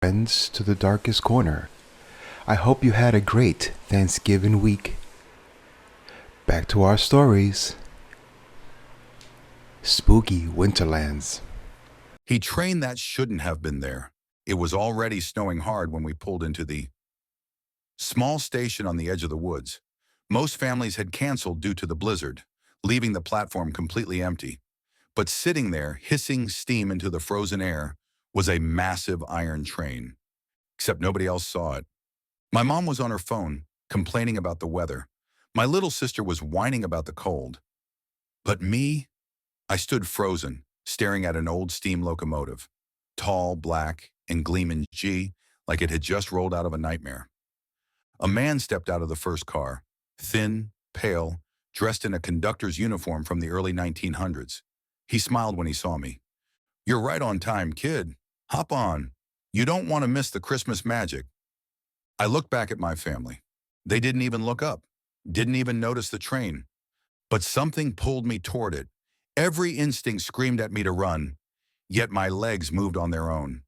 friends to the darkest corner. I hope you had a great Thanksgiving week. Back to our stories. Spooky Winterlands. He trained that shouldn't have been there. It was already snowing hard when we pulled into the small station on the edge of the woods. Most families had canceled due to the blizzard, leaving the platform completely empty. But sitting there, hissing steam into the frozen air, was a massive iron train. Except nobody else saw it. My mom was on her phone, complaining about the weather. My little sister was whining about the cold. But me, I stood frozen, staring at an old steam locomotive. Tall, black, and gleaming like it had just rolled out of a nightmare. A man stepped out of the first car, thin, pale, dressed in a conductor's uniform from the early 1900s. He smiled when he saw me. "You're right on time, kid. Hop on. You don't want to miss the Christmas magic." I looked back at my family. They didn't even look up, didn't even notice the train. But something pulled me toward it. Every instinct screamed at me to run, yet my legs moved on their own.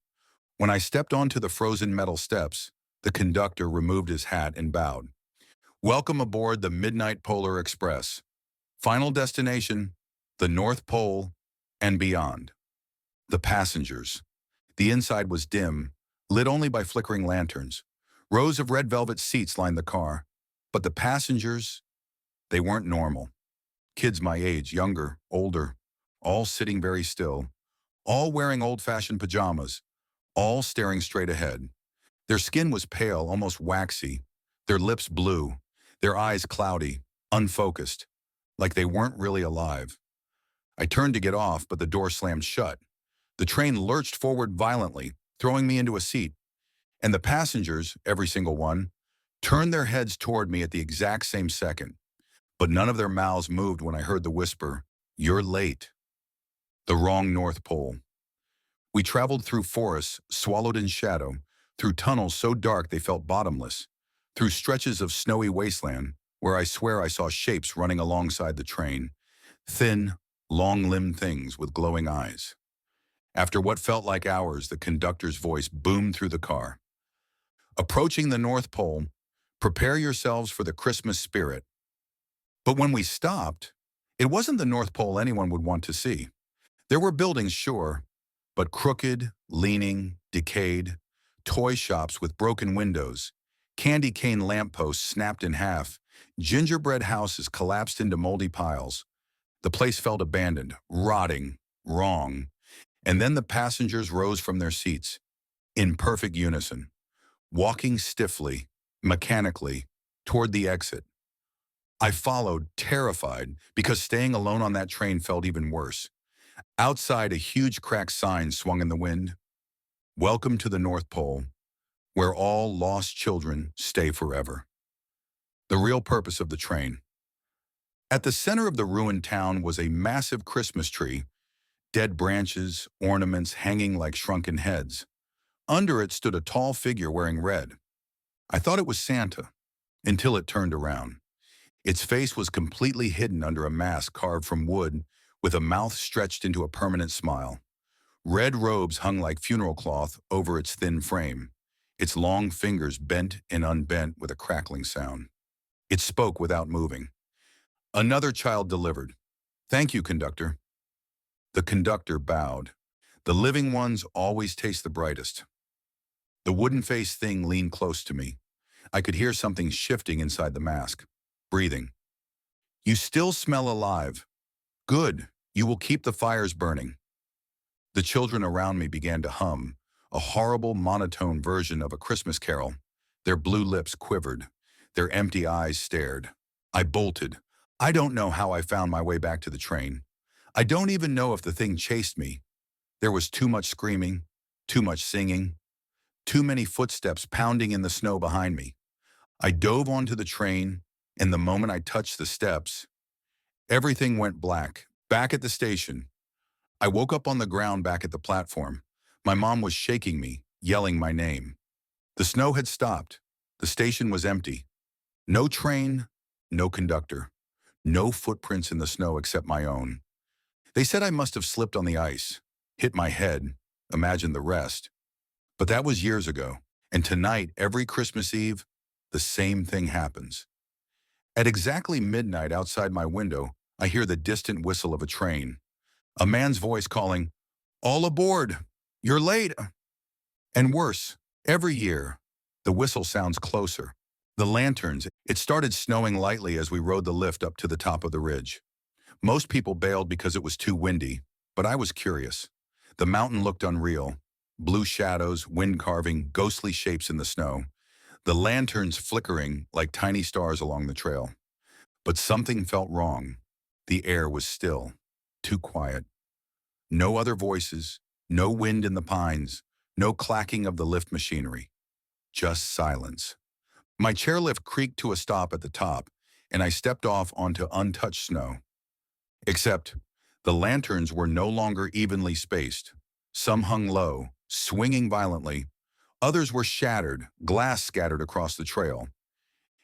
When I stepped onto the frozen metal steps, the conductor removed his hat and bowed. "Welcome aboard the Midnight Polar Express. Final destination, the North Pole and beyond." The passengers. The inside was dim, lit only by flickering lanterns. Rows of red velvet seats lined the car. But the passengers, they weren't normal. Kids my age, younger, older, all sitting very still, all wearing old-fashioned pajamas, all staring straight ahead. Their skin was pale, almost waxy, their lips blue, their eyes cloudy, unfocused, like they weren't really alive. I turned to get off, but the door slammed shut. The train lurched forward violently, throwing me into a seat. And the passengers, every single one, turned their heads toward me at the exact same second. But none of their mouths moved when I heard the whisper, "You're late." The wrong North Pole. We traveled through forests swallowed in shadow, through tunnels so dark they felt bottomless, through stretches of snowy wasteland where I swear I saw shapes running alongside the train, thin, long-limbed things with glowing eyes. After what felt like hours, the conductor's voice boomed through the car. "Approaching the North Pole, prepare yourselves for the Christmas spirit." But when we stopped, it wasn't the North Pole anyone would want to see. There were buildings, sure, but crooked, leaning, decayed, toy shops with broken windows, candy cane lampposts snapped in half, gingerbread houses collapsed into moldy piles. The place felt abandoned, rotting, wrong. And then the passengers rose from their seats, in perfect unison, walking stiffly, mechanically, toward the exit. I followed, terrified, because staying alone on that train felt even worse. Outside, a huge cracked sign swung in the wind. "Welcome to the North Pole, where all lost children stay forever." The real purpose of the train. At the center of the ruined town was a massive Christmas tree, dead branches, ornaments hanging like shrunken heads. Under it stood a tall figure wearing red. I thought it was Santa, until it turned around. Its face was completely hidden under a mask carved from wood, with a mouth stretched into a permanent smile. Red robes hung like funeral cloth over its thin frame, its long fingers bent and unbent with a crackling sound. It spoke without moving. "Another child delivered. Thank you, conductor." The conductor bowed. "The living ones always taste the brightest." The wooden-faced thing leaned close to me. I could hear something shifting inside the mask, breathing. "You still smell alive. Good, you will keep the fires burning." The children around me began to hum, a horrible monotone version of a Christmas carol. Their blue lips quivered. Their empty eyes stared. I bolted. I don't know how I found my way back to the train. I don't even know if the thing chased me. There was too much screaming, too much singing, too many footsteps pounding in the snow behind me. I dove onto the train, and the moment I touched the steps, everything went black. Back at the station, I woke up on the ground back at the platform. My mom was shaking me, yelling my name. The snow had stopped. The station was empty. No train, no conductor. No footprints in the snow except my own. They said I must have slipped on the ice, hit my head, imagine the rest. But that was years ago. And tonight, every Christmas Eve, the same thing happens. At exactly midnight outside my window, I hear the distant whistle of a train. A man's voice calling, "All aboard! You're late!" And worse, every year, the whistle sounds closer. The lanterns, it started snowing lightly as we rode the lift up to the top of the ridge. Most people bailed because it was too windy, but I was curious. The mountain looked unreal. Blue shadows, wind carving, ghostly shapes in the snow. The lanterns flickering like tiny stars along the trail. But something felt wrong. The air was still, too quiet. No other voices, no wind in the pines, no clacking of the lift machinery. Just silence. My chairlift creaked to a stop at the top, and I stepped off onto untouched snow. Except, the lanterns were no longer evenly spaced. Some hung low, swinging violently. Others were shattered, glass scattered across the trail.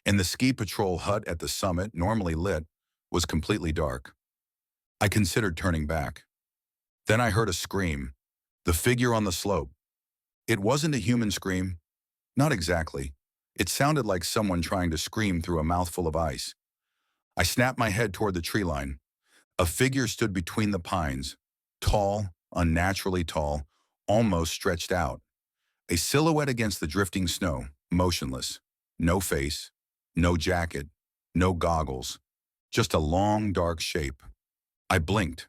And the ski patrol hut at the summit, normally lit, was completely dark. I considered turning back. Then I heard a scream. The figure on the slope. It wasn't a human scream. Not exactly. It sounded like someone trying to scream through a mouthful of ice. I snapped my head toward the tree line. A figure stood between the pines, tall, unnaturally tall, almost stretched out. A silhouette against the drifting snow, motionless. No face, no jacket, no goggles. Just a long, dark shape. I blinked.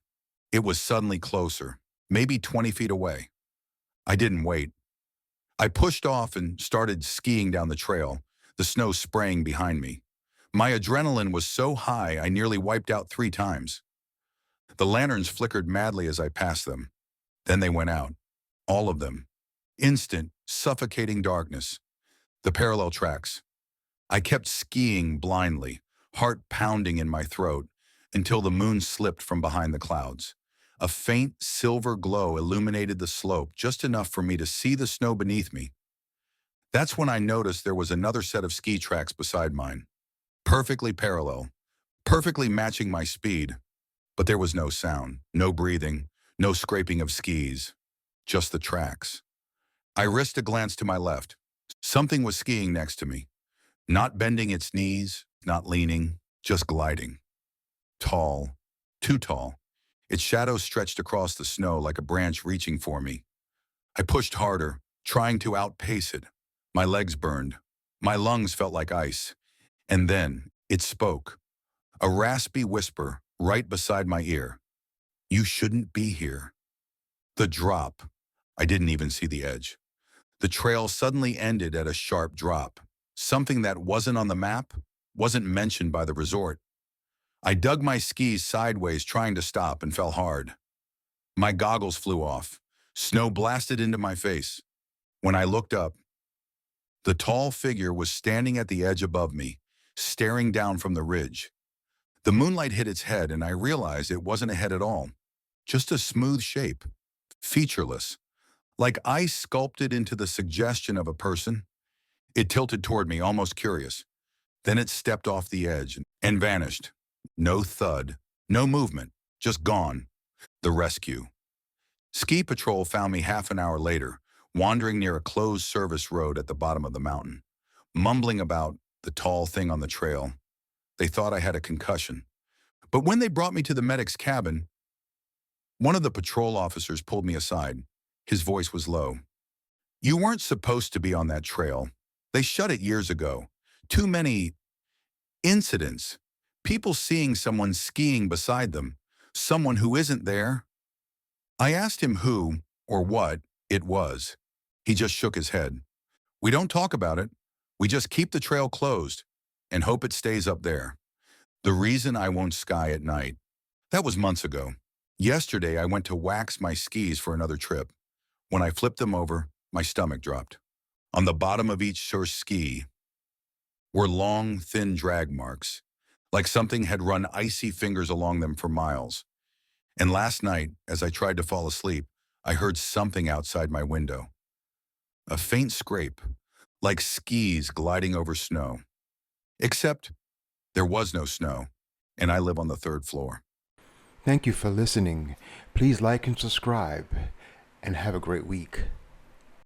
It was suddenly closer, maybe 20 feet away. I didn't wait. I pushed off and started skiing down the trail, the snow spraying behind me. My adrenaline was so high I nearly wiped out 3 times. The lanterns flickered madly as I passed them. Then they went out. All of them. Instant, suffocating darkness. The parallel tracks. I kept skiing blindly, heart pounding in my throat, until the moon slipped from behind the clouds. A faint silver glow illuminated the slope just enough for me to see the snow beneath me. That's when I noticed there was another set of ski tracks beside mine. Perfectly parallel, perfectly matching my speed. But there was no sound, no breathing, no scraping of skis, just the tracks. I risked a glance to my left. Something was skiing next to me, not bending its knees, not leaning, just gliding. Tall, too tall. Its shadow stretched across the snow like a branch reaching for me. I pushed harder, trying to outpace it. My legs burned. My lungs felt like ice. And then it spoke. A raspy whisper right beside my ear. "You shouldn't be here." The drop. I didn't even see the edge. The trail suddenly ended at a sharp drop. Something that wasn't on the map, wasn't mentioned by the resort. I dug my skis sideways trying to stop and fell hard. My goggles flew off. Snow blasted into my face. When I looked up, the tall figure was standing at the edge above me, staring down from the ridge. The moonlight hit its head and I realized it wasn't a head at all. Just a smooth shape, featureless, like ice sculpted into the suggestion of a person. It tilted toward me, almost curious. Then it stepped off the edge and vanished. No thud, no movement, just gone. The rescue. Ski patrol found me half an hour later, wandering near a closed service road at the bottom of the mountain, mumbling about the tall thing on the trail. They thought I had a concussion. But when they brought me to the medic's cabin, one of the patrol officers pulled me aside. His voice was low. "You weren't supposed to be on that trail. They shut it years ago. Too many incidents. People seeing someone skiing beside them. Someone who isn't there." I asked him who, or what, it was. He just shook his head. "We don't talk about it. We just keep the trail closed and hope it stays up there. The reason I won't ski at night." That was months ago. Yesterday, I went to wax my skis for another trip. When I flipped them over, my stomach dropped. On the bottom of each sure ski were long, thin drag marks, like something had run icy fingers along them for miles. And last night, as I tried to fall asleep, I heard something outside my window. A faint scrape, like skis gliding over snow. Except there was no snow, and I live on the 3rd floor. Thank you for listening. Please like and subscribe, and have a great week.